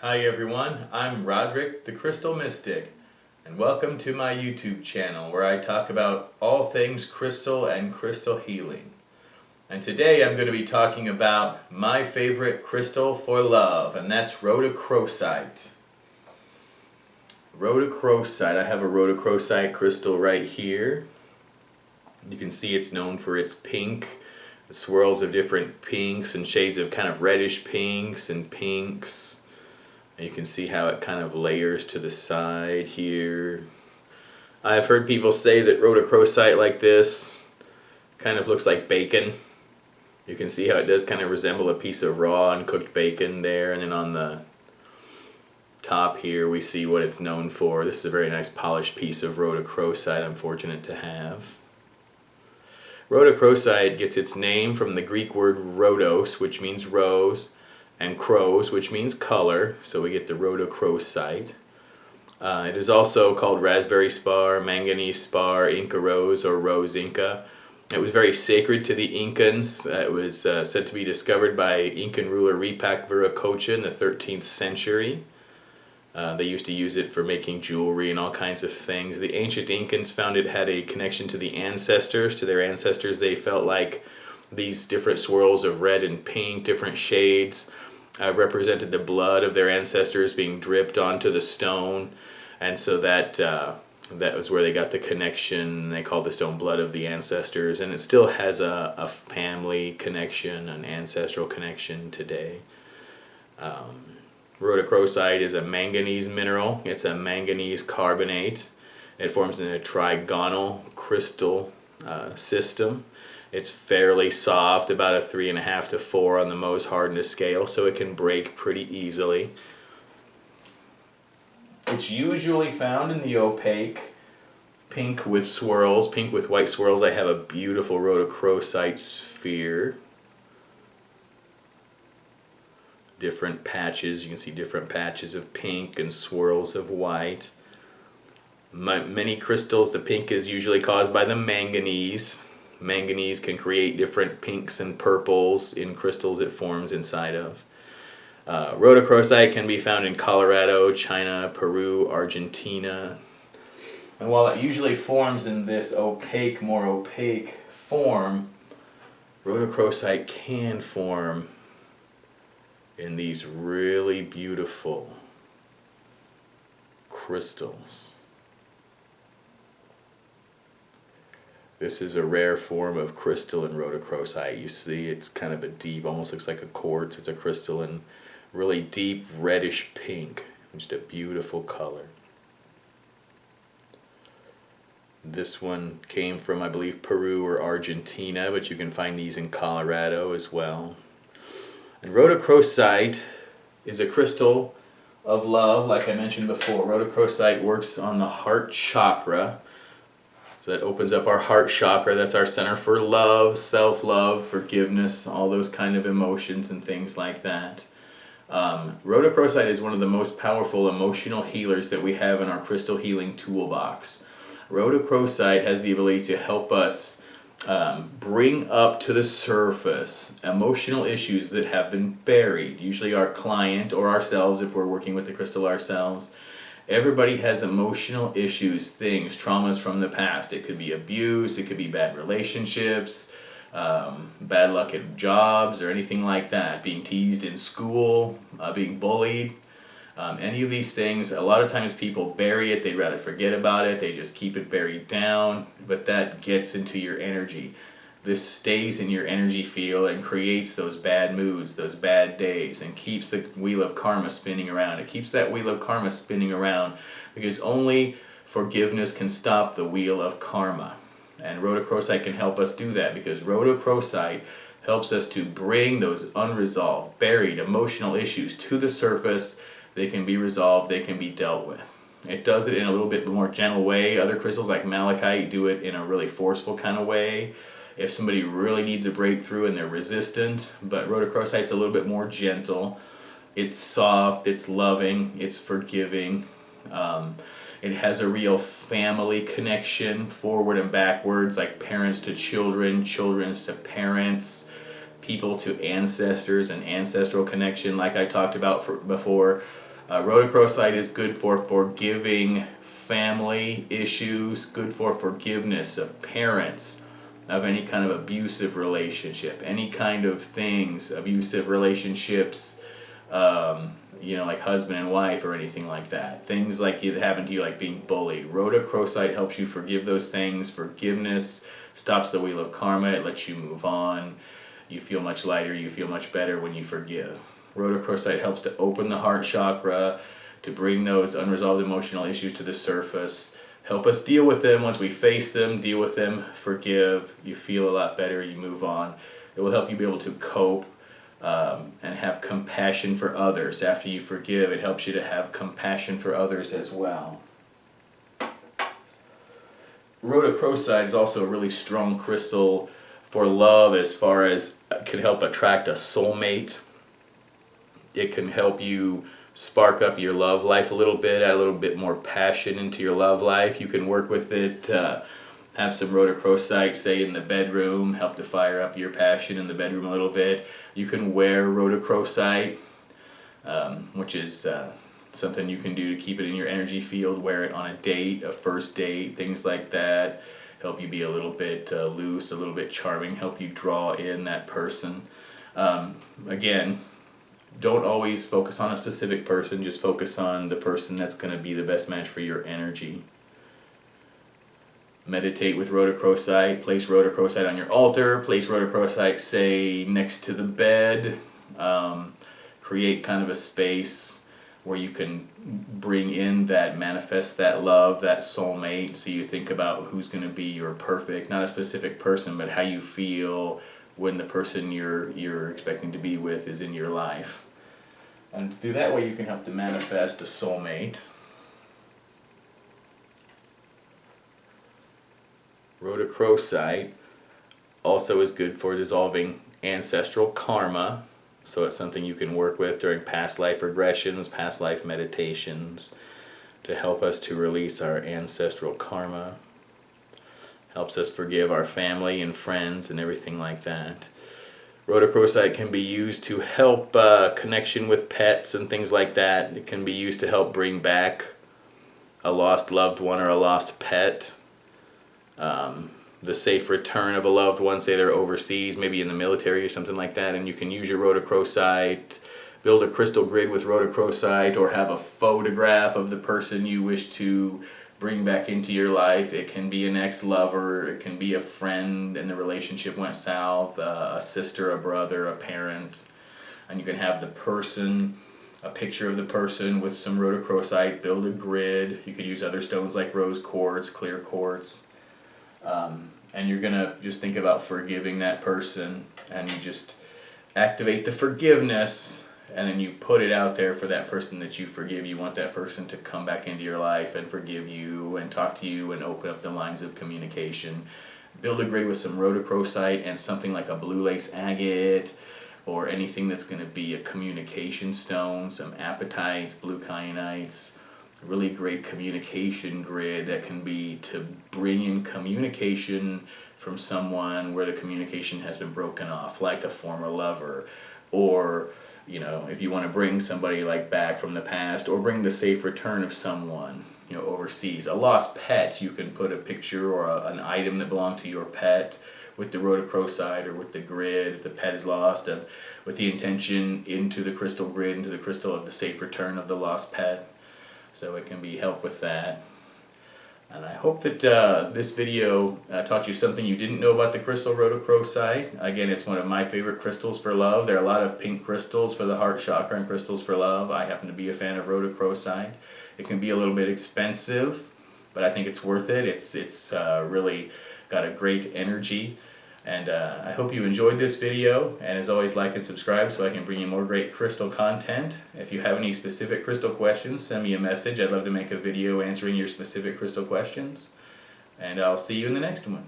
Hi everyone, I'm Roderick the Crystal Mystic, and welcome to my YouTube channel where I talk about all things crystal and crystal healing. And today I'm going to be talking about my favorite crystal for love, and that's Rhodochrosite. Rhodochrosite, I have a Rhodochrosite crystal right here. You can see it's known for its pink, the swirls of different pinks and shades of kind of reddish pinks and pinks. You can see how it kind of layers to the side here. I've heard people say that rhodochrosite like this kind of looks like bacon. You can see how it does kind of resemble a piece of raw and cooked bacon there. And then on the top here we see what it's known for. This is a very nice polished piece of rhodochrosite I'm fortunate to have. Rhodochrosite gets its name from the Greek word rhodos, which means rose, and crows, which means color, so we get the rhodochrosite. It is also called raspberry spar, manganese spar, Inca rose, or rose Inca. It was very sacred to the Incans. It was said to be discovered by Incan ruler Ripac Viracocha in the 13th century. They used to use it for making jewelry and all kinds of things. The ancient Incans found it had a connection to the ancestors. To their ancestors, they felt like these different swirls of red and pink, different shades, represented the blood of their ancestors being dripped onto the stone, and so that was where they got the connection. They called the stone blood of the ancestors, and it still has a family connection, an ancestral connection today. Rhodochrosite is a manganese mineral. It's a manganese carbonate. It forms in a trigonal crystal system. It's fairly soft, about a 3.5 to 4 on the Mohs hardness scale, so it can break pretty easily. It's usually found in the opaque, pink with swirls, pink with white swirls. I have a beautiful rhodochrosite sphere. Different patches, you can see different patches of pink and swirls of white. Many crystals, the pink is usually caused by the manganese. Manganese can create different pinks and purples in crystals it forms inside of. Rhodochrosite can be found in Colorado, China, Peru, Argentina. And while it usually forms in this opaque, more opaque form, rhodochrosite can form in these really beautiful crystals. This is a rare form of crystalline rhodochrosite. You see it's kind of a deep, almost looks like a quartz. It's a crystalline, really deep reddish pink. Just a beautiful color. This one came from, I believe, Peru or Argentina, but you can find these in Colorado as well. And rhodochrosite is a crystal of love, like I mentioned before. Rhodochrosite works on the heart chakra. So that opens up our heart chakra. That's our center for love, self-love, forgiveness, all those kind of emotions and things like that. Rhodochrosite is one of the most powerful emotional healers that we have in our crystal healing toolbox. Rhodochrosite has the ability to help us bring up to the surface emotional issues that have been buried. Usually our client or ourselves, if we're working with the crystal ourselves. Everybody has emotional issues, things, traumas from the past. It could be abuse, it could be bad relationships, bad luck at jobs or anything like that, being teased in school, being bullied. Any of these things, a lot of times people bury it, they'd rather forget about it, they just keep it buried down, but that gets into your energy. This stays in your energy field and creates those bad moods, those bad days, and keeps the wheel of karma spinning around. It keeps that wheel of karma spinning around because only forgiveness can stop the wheel of karma. And rhodochrosite can help us do that because rhodochrosite helps us to bring those unresolved, buried emotional issues to the surface. They can be resolved, they can be dealt with. It does it in a little bit more gentle way. Other crystals like malachite do it in a really forceful kind of way. If somebody really needs a breakthrough and they're resistant, but rhodochrosite's a little bit more gentle. It's soft, it's loving, it's forgiving. It has a real family connection, forward and backwards, like parents to children, children to parents, people to ancestors, and ancestral connection like I talked about before. Rhodochrosite is good for forgiving family issues, good for forgiveness of parents, of any kind of abusive relationship, any kind of things, abusive relationships, like husband and wife or anything like that. Things like it happened to you, like being bullied. Rhodochrosite helps you forgive those things. Forgiveness stops the wheel of karma. It lets you move on. You feel much lighter. You feel much better when you forgive. Rhodochrosite helps to open the heart chakra, to bring those unresolved emotional issues to the surface. Help us deal with them. Once we face them, deal with them, forgive. You feel a lot better. You move on. It will help you be able to cope and have compassion for others. After you forgive, it helps you to have compassion for others as well. Rhodochrosite is also a really strong crystal for love, as far as it can help attract a soulmate. It can help you spark up your love life a little bit, add a little bit more passion into your love life. You can work with it, have some rhodochrosite, say in the bedroom, help to fire up your passion in the bedroom a little bit. You can wear rhodochrosite, which is something you can do to keep it in your energy field. Wear it on a date, a first date, things like that. Help you be a little bit loose, a little bit charming, help you draw in that person. Again, don't always focus on a specific person, just focus on the person that's going to be the best match for your energy. Meditate with rhodochrosite, place rhodochrosite on your altar, place rhodochrosite, say, next to the bed. Create kind of a space where you can bring in that, manifest that love, that soulmate. So you think about who's going to be your perfect, not a specific person, but how you feel when the person you're expecting to be with is in your life. And through that way you can help to manifest a soulmate. Rhodochrosite also is good for dissolving ancestral karma. So it's something you can work with during past life regressions, past life meditations, to help us to release our ancestral karma. Helps us forgive our family and friends and everything like that. Rhodochrosite can be used to help connection with pets and things like that. It can be used to help bring back a lost loved one or a lost pet. The safe return of a loved one, say they're overseas, maybe in the military or something like that, and you can use your rhodochrosite, build a crystal grid with rhodochrosite, or have a photograph of the person you wish to bring back into your life. It can be an ex-lover, it can be a friend and the relationship went south, a sister, a brother, a parent, and you can have the person, a picture of the person with some rhodochrosite, build a grid. You could use other stones like rose quartz, clear quartz. And you're going to just think about forgiving that person, and you just activate the forgiveness, and then you put it out there for that person that you forgive. You want that person to come back into your life and forgive you and talk to you and open up the lines of communication. Build a grid with some rhodochrosite and something like a blue lace agate, or anything that's going to be a communication stone, some apatites, blue kyanites. Really great communication grid that can be to bring in communication from someone where the communication has been broken off, like a former lover, or if you want to bring somebody like back from the past, or bring the safe return of someone overseas. A lost pet, you can put a picture or an item that belonged to your pet with the rhodochrosite or with the grid if the pet is lost, with the intention into the crystal grid, into the crystal of the safe return of the lost pet. So it can be help with that. And I hope that this video taught you something you didn't know about the crystal rhodochrosite. Again, it's one of my favorite crystals for love. There are a lot of pink crystals for the heart chakra and crystals for love. I happen to be a fan of rhodochrosite. It can be a little bit expensive, but I think it's worth it. It's really got a great energy. And I hope you enjoyed this video, and as always, like and subscribe so I can bring you more great crystal content. If you have any specific crystal questions, send me a message. I'd love to make a video answering your specific crystal questions, and I'll see you in the next one.